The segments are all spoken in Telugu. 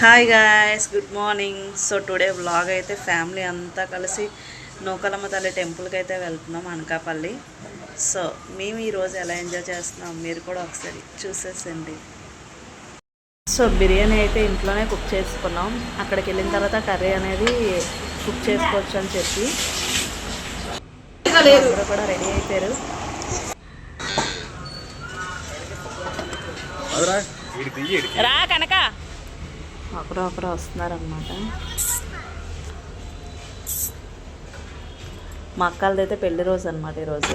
Hi guys, good morning. So today vlog అయితే ఫ్యామిలీ అంతా కలిసి నూకలమ్మ తల్లి టెంపుల్కి అయితే వెళ్తున్నాం అనకాపల్లి. సో మేము ఈరోజు ఎలా ఎంజాయ్ చేస్తున్నాం మీరు కూడా ఒకసారి చూసేసండి. సో బిర్యానీ అయితే ఇంట్లోనే కుక్ చేసుకున్నాం. అక్కడికి వెళ్ళిన తర్వాత కర్రీ అనేది కుక్ చేసుకోవచ్చు అని చెప్పి అందరూ కూడా రెడీ అయిపోయారు. రా కనక ఒకరు వస్తున్నారనమాట. మా అక్కలది అయితే పెళ్లి రోజు అనమాట ఈరోజు.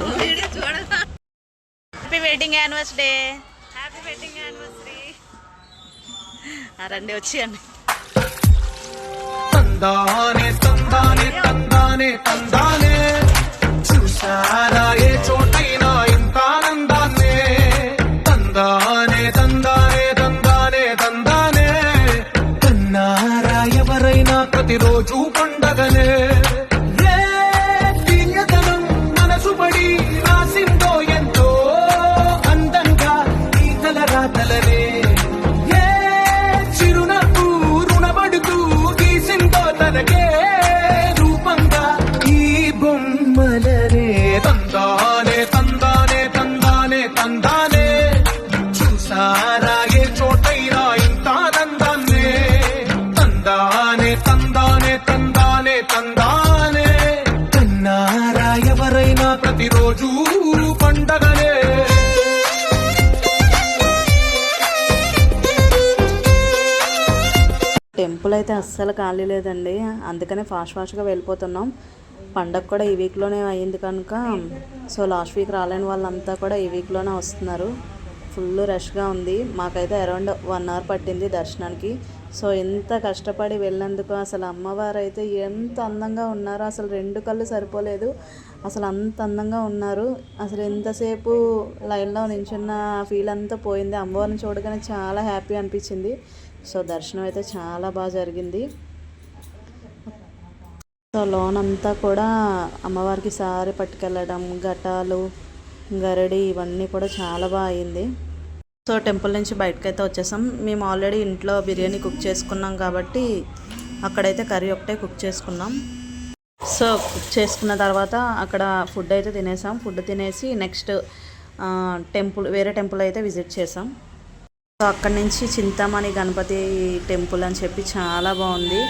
Happy wedding anniversary. Happy wedding anniversary. రండి వచ్చేయండి. తందానే తందానే తందానే తందానే చూసారా ఏ చోటైనా ఇంత ఆనందాన్నే. తందానే తందానే తందానే తందానే కన్నారా ఎవరైనా ప్రతిరోజు పండగనే. తీయదనం మనసు పడి రాసిందో ఎంతో అందంగా ఈ తల రాతలనే. చిరునవ్వు రుణపడుతూ గీసిందో తనకే రూపంగా ఈ బొమ్మలనే. తందానే తందానే తందానే తందానే చూసారా ఏ చోటైనా ఇంత ఆనందాన్నే. తందానే తందానే తందానే తందానే కన్నారా ఎవరైనా ప్రతిరోజు పండగనే. టెంపుల్ అయితే అస్సలు ఖాళీ లేదండి, అందుకనే ఫాస్ట్గా వెళ్ళిపోతున్నాం. పండగ కూడా ఈ వీక్లోనే అయ్యింది కనుక సో లాస్ట్ వీక్ రాలేని వాళ్ళంతా కూడా ఈ వీక్లోనే వస్తున్నారు. ఫుల్ రష్గా ఉంది. మాకైతే అరౌండ్ 1 అవర్ పట్టింది దర్శనానికి. సో ఎంత కష్టపడి వెళ్ళినందుకు అసలు అమ్మవారు అయితే ఎంత అందంగా ఉన్నారో, అసలు 2 కళ్ళు సరిపోలేదు, అసలు అంత అందంగా ఉన్నారు. అసలు ఎంతసేపు లైన్లో నించున్న ఫీల్ అంతా పోయింది. అమ్మవారిని చూడగానే చాలా హ్యాపీ అనిపించింది. సో దర్శనం అయితే చాలా బాగా జరిగింది. సో లోనంతా కూడా అమ్మవారికి సారి పట్టుకెళ్ళడం, ఘటాలు, గరడి ఇవన్నీ కూడా చాలా బాగా అయింది. సో టెంపుల్ నుంచి బయటకైతే వచ్చేసాం. మేము ఆల్రెడీ ఇంట్లో బిర్యానీ కుక్ చేసుకున్నాం కాబట్టి అక్కడైతే కర్రీ ఒకటే కుక్ చేసుకున్నాం. సో కుక్ చేసుకున్న తర్వాత అక్కడ ఫుడ్ అయితే తినేసాం. ఫుడ్ తినేసి నెక్స్ట్ వేరే టెంపుల్ అయితే విజిట్ చేసాం. సో అక్కడి నుంచి చింతామణి గణపతి టెంపుల్ అని చెప్పి చాలా బాగుంది.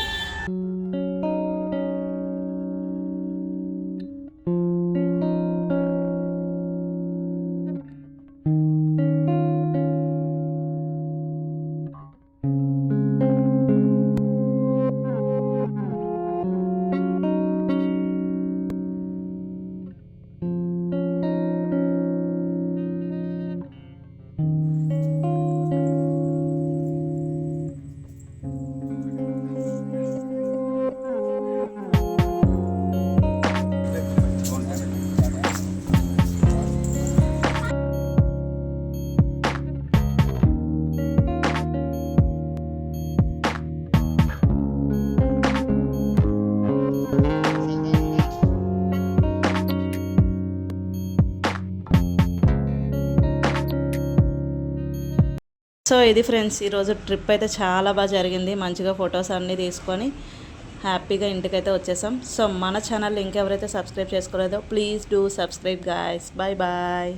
సో ఇది ఫ్రెండ్స్, ఈరోజు ట్రిప్ అయితే చాలా బాగా జరిగింది. మంచిగా ఫొటోస్ అన్నీ తీసుకొని హ్యాపీగా ఇంటికైతే వచ్చేసాం. సో మన ఛానల్ ఇంకెవరైతే సబ్స్క్రైబ్ చేసుకోలేదో please do subscribe guys. Bye bye.